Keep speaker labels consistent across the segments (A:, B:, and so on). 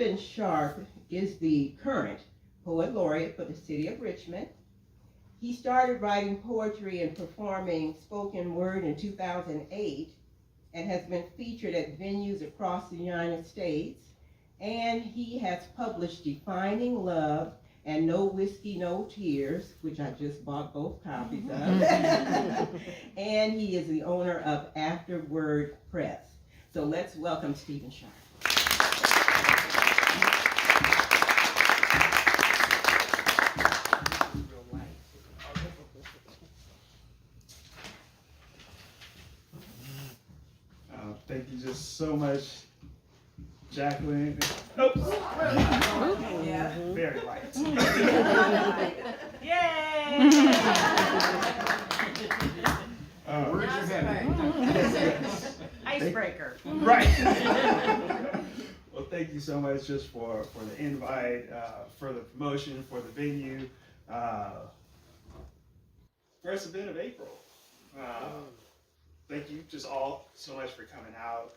A: Stephen Sharp is the current poet laureate for the city of Richmond. He started writing poetry and performing spoken word in 2008 and has been featured at venues across the United States. And he has published Defining Love and No Whiskey, No Tears, which I just bought both copies of. And he is the owner of Afterword Press. So let's welcome Stephen Sharp.
B: Thank you just so much, Jacqueline. Oops.
C: Yeah.
B: Very light.
C: Yay!
B: Where's your head?
C: Icebreaker.
B: Right. Well, thank you so much just for the invite, for the promotion, for the venue. First event of April. Thank you just all so much for coming out.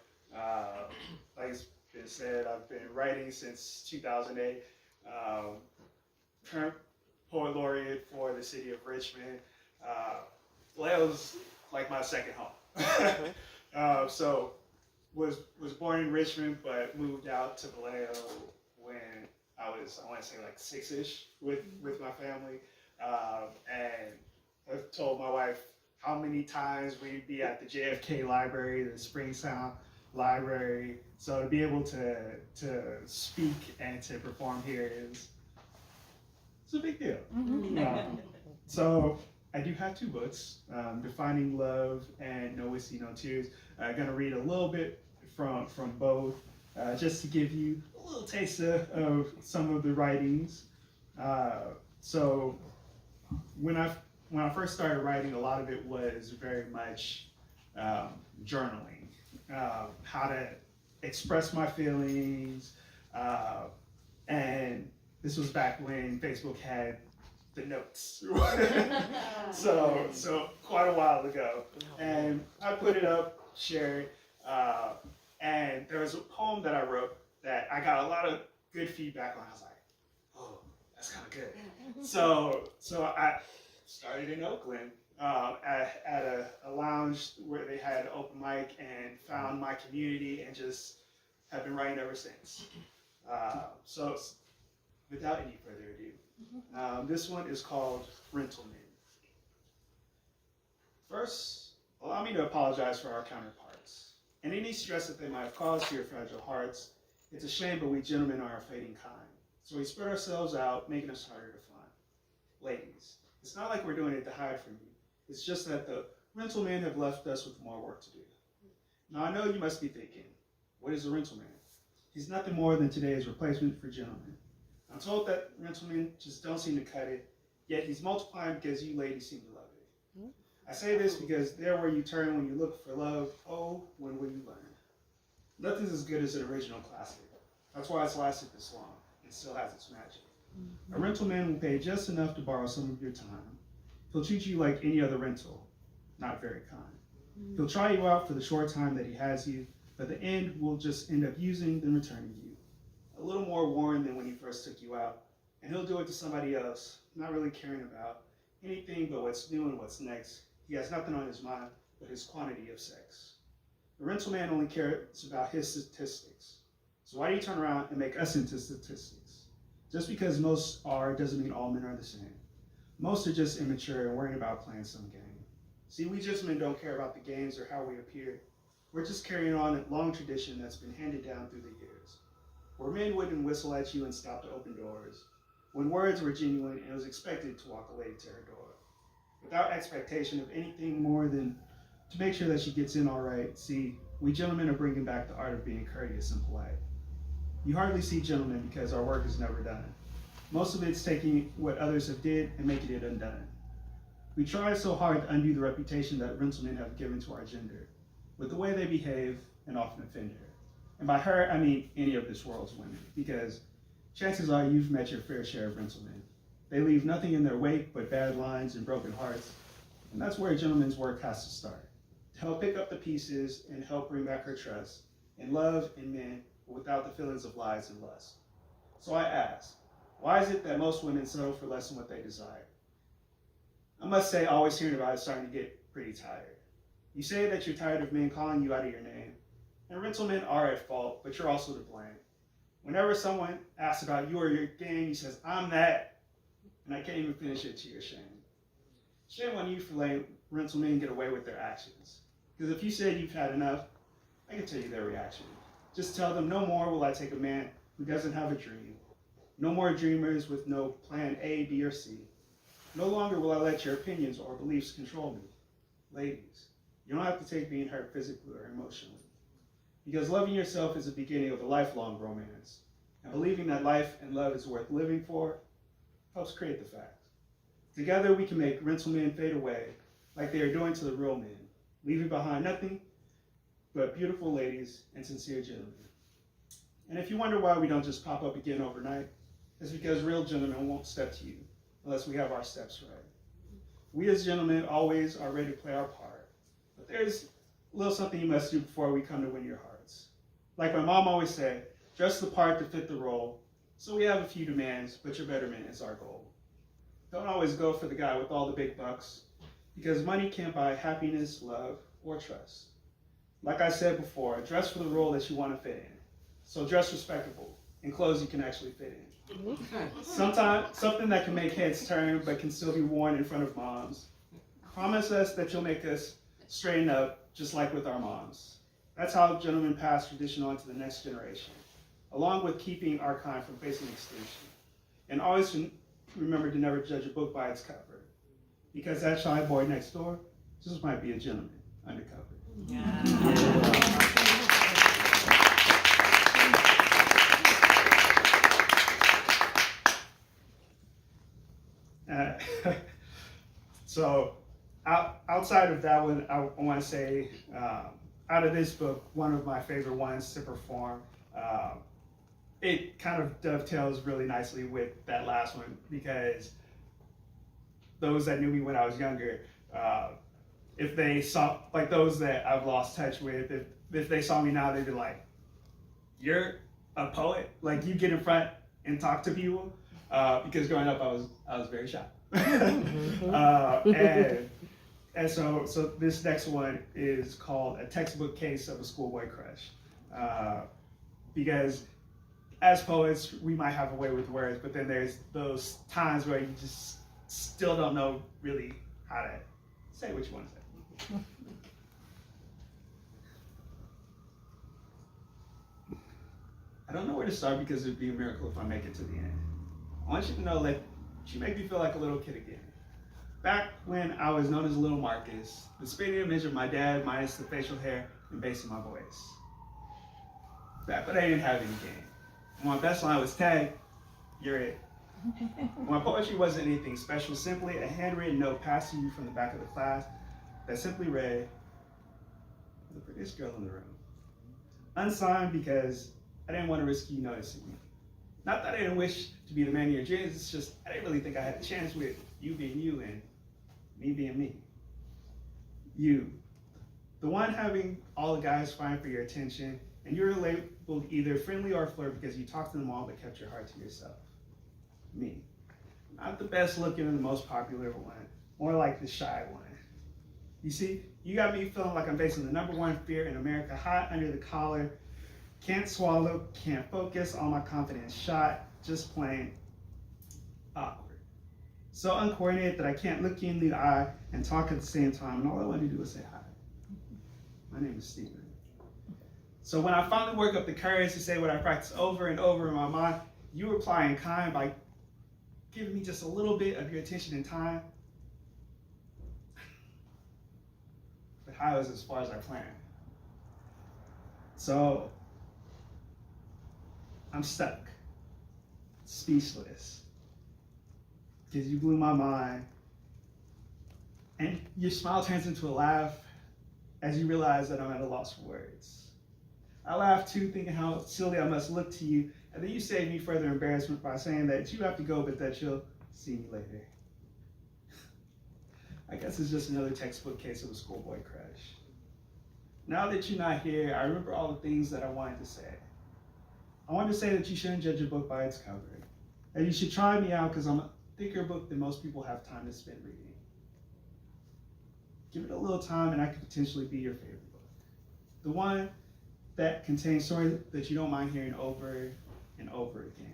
B: Like it's been said, I've been writing since 2008. Current poet laureate for the city of Richmond. Valeo's like my second home. So was born in Richmond, but moved out to Vallejo when I want to say like 6-ish with my family. And I've told my wife how many times we'd be at the JFK library, the Springtown library. So to be able to speak and to perform here it's a big deal. So I do have 2 books, Defining Love and No Whiskey, No Tears. I'm gonna read a little bit from both, just to give you a little taste of some of the writings. So when I first started writing, a lot of it was very much journaling, how to express my feelings, and this was back when Facebook had the notes. so quite a while ago, and I put it up, shared, and there was a poem that I wrote that I got a lot of good feedback on. I was like, oh, that's kind of good. So I started in Oakland at a lounge where they had an open mic and found my community and just have been writing ever since. So without any further ado, this one is called Rentalmen. First, allow me to apologize for our counterparts and any stress that they might have caused to your fragile hearts. It's a shame, but we gentlemen are a fading kind. So we spread ourselves out, making us harder to find. Ladies, it's not like we're doing it to hide from you. It's just that the rental men have left us with more work to do. Now I know you must be thinking, what is a rental man? He's nothing more than today's replacement for gentlemen. I'm told that rental men just don't seem to cut it, yet he's multiplying because you ladies seem to love it. I say this because they're where you turn when you look for love. Oh, when will you learn? Nothing's as good as an original classic. That's why it's lasted this long and still has its magic. A rental man will pay just enough to borrow some of your time. He'll treat you like any other rental, not very kind. He'll try you out for the short time that he has you, but the end will just end up using then returning you. A little more worn than when he first took you out, and he'll do it to somebody else, not really caring about anything but what's new and what's next. He has nothing on his mind but his quantity of sex. The rental man only cares about his statistics. So why do you turn around and make us into statistics? Just because most are doesn't mean all men are the same. Most are just immature and worrying about playing some game. See, we gentlemen don't care about the games or how we appear. We're just carrying on a long tradition that's been handed down through the years, where men wouldn't whistle at you and stop to open doors, when words were genuine and it was expected to walk a lady to her door, without expectation of anything more than to make sure that she gets in all right. See, we gentlemen are bringing back the art of being courteous and polite. You hardly see gentlemen because our work is never done. Most of it's taking what others have did and making it undone. We try so hard to undo the reputation that rentlemen have given to our gender, with the way they behave and often offend her. And by her, I mean any of this world's women, because chances are you've met your fair share of rentlemen. They leave nothing in their wake but bad lines and broken hearts, and that's where a gentleman's work has to start, to help pick up the pieces and help bring back her trust in love and men without the feelings of lies and lust. So I ask, why is it that most women settle for less than what they desire? I must say, always hearing about it is starting to get pretty tired. You say that you're tired of men calling you out of your name, and rental men are at fault, but you're also to blame. Whenever someone asks about you or your gang, you says, I'm that, and I can't even finish it to your shame. Shame on you for letting rental men get away with their actions. Because if you said you've had enough, I can tell you their reaction. Just tell them, no more will I take a man who doesn't have a dream. No more dreamers with no plan A, B, or C. No longer will I let your opinions or beliefs control me. Ladies, you don't have to take being hurt physically or emotionally. Because loving yourself is the beginning of a lifelong romance. And believing that life and love is worth living for helps create the fact. Together we can make rental men fade away like they are doing to the real men, leaving behind nothing but beautiful ladies and sincere gentlemen. And if you wonder why we don't just pop up again overnight, it's because real gentlemen won't step to you unless we have our steps right. We as gentlemen always are ready to play our part, but there's a little something you must do before we come to win your hearts. Like my mom always said, dress the part to fit the role. So we have a few demands, but your betterment is our goal. Don't always go for the guy with all the big bucks, because money can't buy happiness, love, or trust. Like I said before, dress for the role that you want to fit in. So dress respectable, in clothes you can actually fit in. Sometimes something that can make heads turn, but can still be worn in front of moms. Promise us that you'll make us straighten up, just like with our moms. That's how gentlemen pass tradition on to the next generation, along with keeping our kind from facing extinction. And always remember to never judge a book by its cover, because that shy boy next door just might be a gentleman undercover. So outside of that one, I want to say, out of this book, one of my favorite ones to perform, it kind of dovetails really nicely with that last one, because those that knew me when I was younger, if they saw, like those that I've lost touch with, if they saw me now, they'd be like, you're a poet? Like, you get in front and talk to people? Because growing up, I was very shy. And so this next one is called A Textbook Case of a Schoolboy Crush. Because as poets, we might have a way with words, but then there's those times where you just still don't know really how to say what you want to say. I don't know where to start because it'd be a miracle if I make it to the end. I want you to know that she made me feel like a little kid again. Back when I was known as Little Marcus, the spitting image of my dad minus the facial hair and bass in my voice. Back when I didn't have any game. When my best line was tag, you're it. When my poetry wasn't anything special, simply a handwritten note passed to you from the back of the class that simply read, the prettiest girl in the room. Unsigned because I didn't want to risk you noticing me. Not that I didn't wish to be the man of your dreams, it's just I didn't really think I had a chance with you being you and me being me. You, the one having all the guys vying for your attention, and you were labeled either friendly or flirt because you talked to them all but kept your heart to yourself. Me, not the best looking and the most popular one, more like the shy one. You see, you got me feeling like I'm facing the #1 fear in America, hot under the collar, can't swallow, can't focus, all my confidence shot, just plain awkward. So uncoordinated that I can't look you in the eye and talk at the same time, and all I want to do is say hi. My name is Steven. So when I finally work up the courage to say what I practice over and over in my mind, you reply in kind by giving me just a little bit of your attention and time. But hi was as far as I planned. So I'm stuck, speechless, because you blew my mind. And your smile turns into a laugh as you realize that I'm at a loss for words. I laugh too, thinking how silly I must look to you, and then you save me further embarrassment by saying that you have to go, but that you'll see me later. I guess it's just another textbook case of a schoolboy crush. Now that you're not here, I remember all the things that I wanted to say. I wanted to say that you shouldn't judge a book by its cover. That you should try me out because I'm a thicker book than most people have time to spend reading. Give it a little time and I could potentially be your favorite book. The one that contains stories that you don't mind hearing over and over again.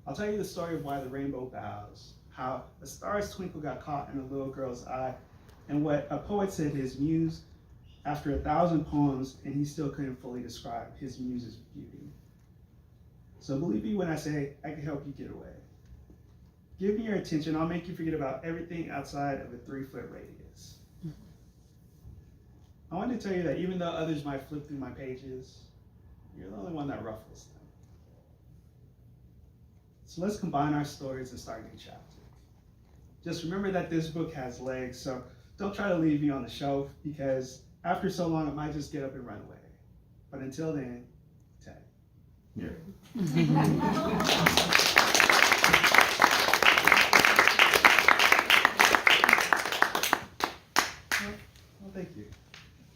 B: I'll tell you the story of why the rainbow bows, how a star's twinkle got caught in a little girl's eye, and what a poet said his muse after 1,000 poems, and he still couldn't fully describe his muse's beauty. So believe me when I say I can help you get away. Give me your attention, I'll make you forget about everything outside of a 3-foot radius. I want to tell you that even though others might flip through my pages, you're the only one that ruffles them. So let's combine our stories and start a new chapter. Just remember that this book has legs, so don't try to leave me on the shelf because after so long, it might just get up and run away. But until then, tag.
D: Yeah.
B: Well, thank you.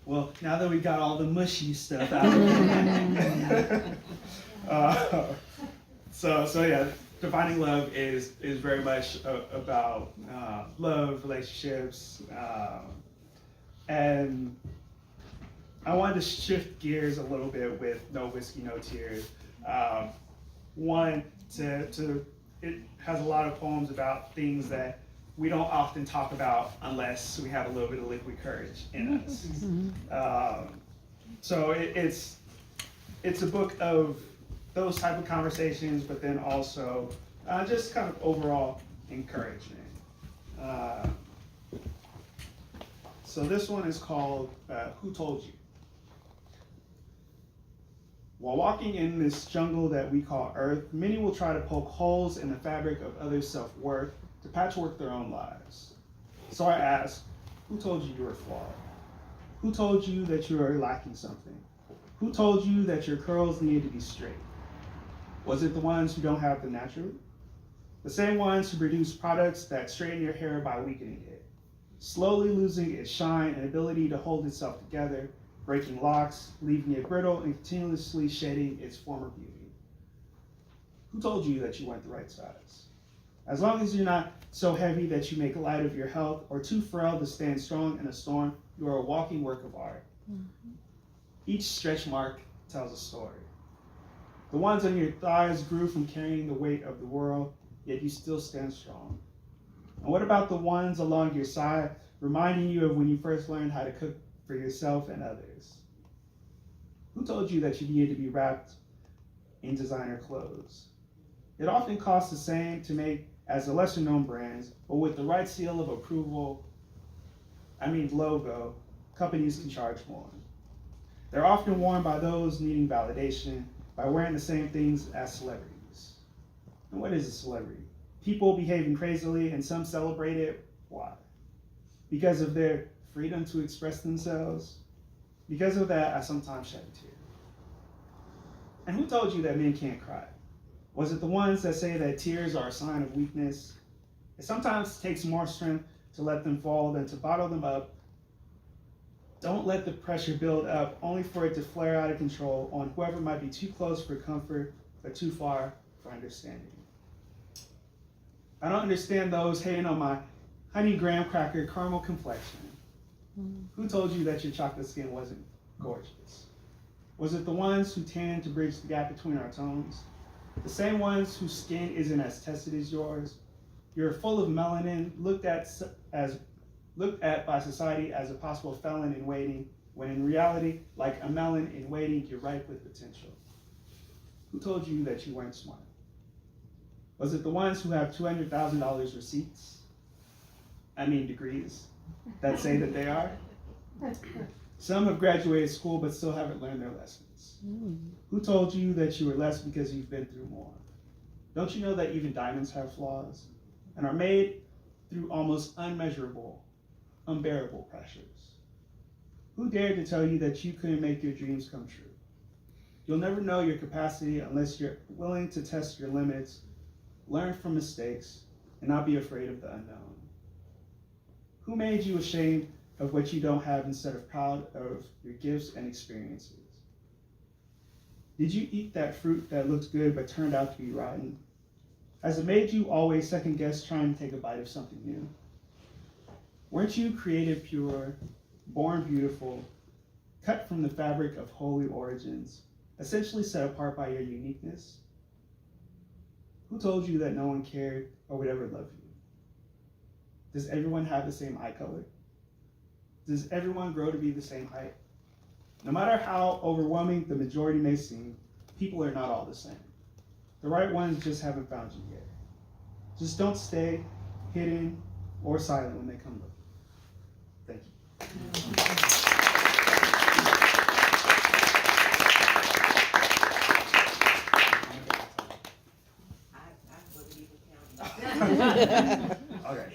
B: Well, now that we got all the mushy stuff out of the way, so yeah, defining love is very much about love, relationships, and I wanted to shift gears a little bit with No Whiskey, No Tears. One, it has a lot of poems about things that we don't often talk about unless we have a little bit of liquid courage in us. So it's a book of those type of conversations, but then also just kind of overall encouragement. So this one is called Who Told You? While walking in this jungle that we call Earth, many will try to poke holes in the fabric of others' self-worth to patchwork their own lives. So I ask, who told you were flawed? Who told you that you are lacking something? Who told you that your curls needed to be straight? Was it the ones who don't have the natural? The same ones who produce products that straighten your hair by weakening it, slowly losing its shine and ability to hold itself together, breaking locks, leaving it brittle, and continuously shedding its former beauty. Who told you that you weren't the right size? As long as you're not so heavy that you make light of your health or too frail to stand strong in a storm, you are a walking work of art. Each stretch mark tells a story. The ones on your thighs grew from carrying the weight of the world, yet you still stand strong. And what about the ones along your side, reminding you of when you first learned how to cook for yourself and others? Who told you that you needed to be wrapped in designer clothes? It often costs the same to make as the lesser known brands, but with the right seal of approval, logo, companies can charge more. They're often worn by those needing validation by wearing the same things as celebrities. And what is a celebrity? People behaving crazily and some celebrate it. Why? Because of their freedom to express themselves? Because of that, I sometimes shed a tear. And who told you that men can't cry? Was it the ones that say that tears are a sign of weakness? It sometimes takes more strength to let them fall than to bottle them up. Don't let the pressure build up only for it to flare out of control on whoever might be too close for comfort but too far for understanding. I don't understand those hating on my honey graham cracker caramel complexion. Who told you that your chocolate skin wasn't gorgeous? Was it the ones who tanned to bridge the gap between our tones? The same ones whose skin isn't as tested as yours? You're full of melanin, looked at by society as a possible felon in waiting, when in reality, like a melon in waiting, you're ripe with potential. Who told you that you weren't smart? Was it the ones who have $200,000 receipts? Degrees, that say that they are? Some have graduated school but still haven't learned their lessons. Who told you that you were less because you've been through more? Don't you know that even diamonds have flaws and are made through almost unmeasurable, unbearable pressures? Who dared to tell you that you couldn't make your dreams come true? You'll never know your capacity unless you're willing to test your limits, learn from mistakes, and not be afraid of the unknown. Who made you ashamed of what you don't have instead of proud of your gifts and experiences? Did you eat that fruit that looked good but turned out to be rotten? Has it made you always second guess trying to take a bite of something new? Weren't you created pure, born beautiful, cut from the fabric of holy origins, essentially set apart by your uniqueness? Who told you that no one cared or would ever love you? Does everyone have the same eye color? Does everyone grow to be the same height? No matter how overwhelming the majority may seem, people are not all the same. The right ones just haven't found you yet. Just don't stay hidden or silent when they come looking. Thank you. Okay.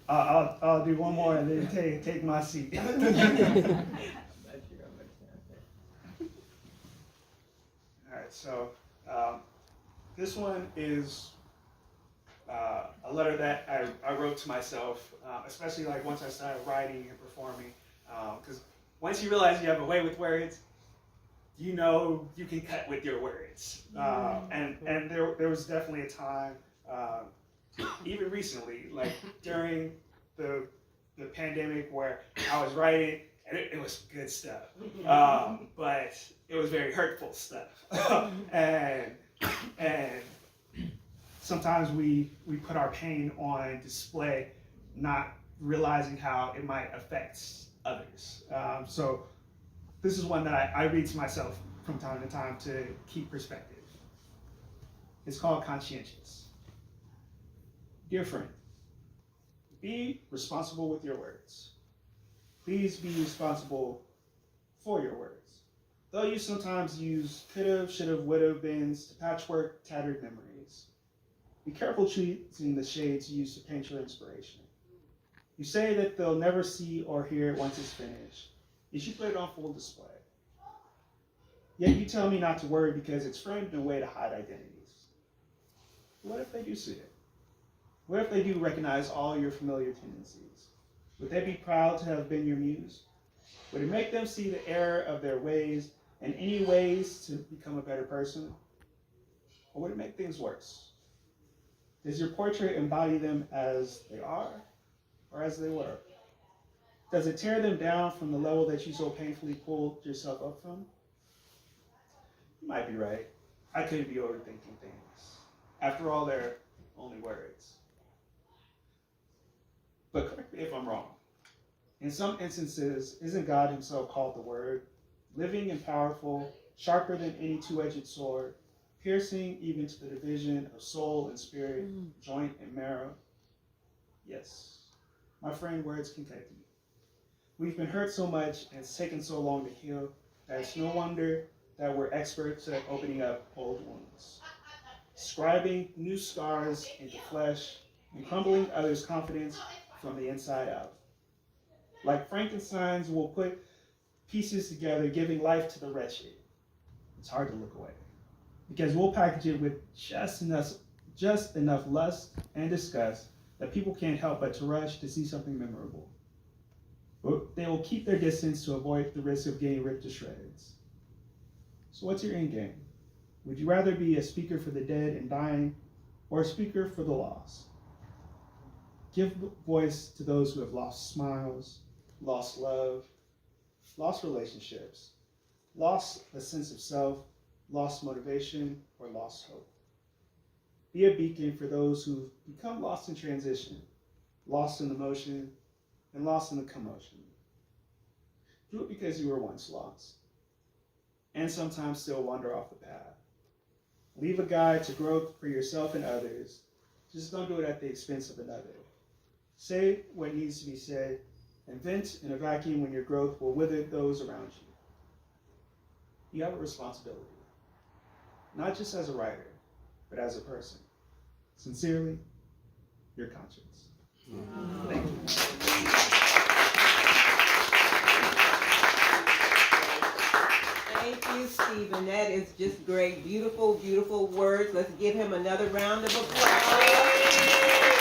B: I'll do one more and then take my seat. All right, so this one is a letter that I wrote to myself, especially like once I started writing and performing, because once you realize you have a way with words, you know you can cut with your words. And there was definitely a time, even recently, like during the pandemic, where I was writing, and it was good stuff, but it was very hurtful stuff. and sometimes we put our pain on display, not realizing how it might affect others. So this is one that I read to myself from time to time to keep perspective. It's called Conscientious. Dear friend, be responsible with your words. Please be responsible for your words. Though you sometimes use could've, should've, would've beens to patchwork tattered memories. Be careful choosing the shades you use to paint your inspiration. You say that they'll never see or hear it once it's finished. You should put it on full display. Yet you tell me not to worry because it's framed in a way to hide identities. What if they do see it? What if they do recognize all your familiar tendencies? Would they be proud to have been your muse? Would it make them see the error of their ways and any ways to become a better person? Or would it make things worse? Does your portrait embody them as they are or as they were? Does it tear them down from the level that you so painfully pulled yourself up from? You might be right. I could be overthinking things. After all, they're only words. But correct me if I'm wrong. In some instances, isn't God himself called the Word, living and powerful, sharper than any two-edged sword, piercing even to the division of soul and spirit, joint and marrow? Yes, my friend, words can cut deep. We've been hurt so much and it's taken so long to heal that it's no wonder that we're experts at opening up old wounds, scribing new scars into flesh, and crumbling others' confidence from the inside out. Like Frankenstein's, we'll put pieces together, giving life to the wretched. It's hard to look away, because we'll package it with just enough lust and disgust that people can't help but to rush to see something memorable. But they will keep their distance to avoid the risk of getting ripped to shreds. So what's your end game? Would you rather be a speaker for the dead and dying, or a speaker for the lost? Give voice to those who have lost smiles, lost love, lost relationships, lost a sense of self, lost motivation, or lost hope. Be a beacon for those who've become lost in transition, lost in the motion, and lost in the commotion. Do it because you were once lost, and sometimes still wander off the path. Leave a guide to growth for yourself and others. Just don't do it at the expense of another. Say what needs to be said, and vent in a vacuum when your growth will wither those around you. You have a responsibility, not just as a writer, but as a person. Sincerely, your Conscience. Thank you.
A: Thank you, Stephen. That is just great. Beautiful, beautiful words. Let's give him another round of applause.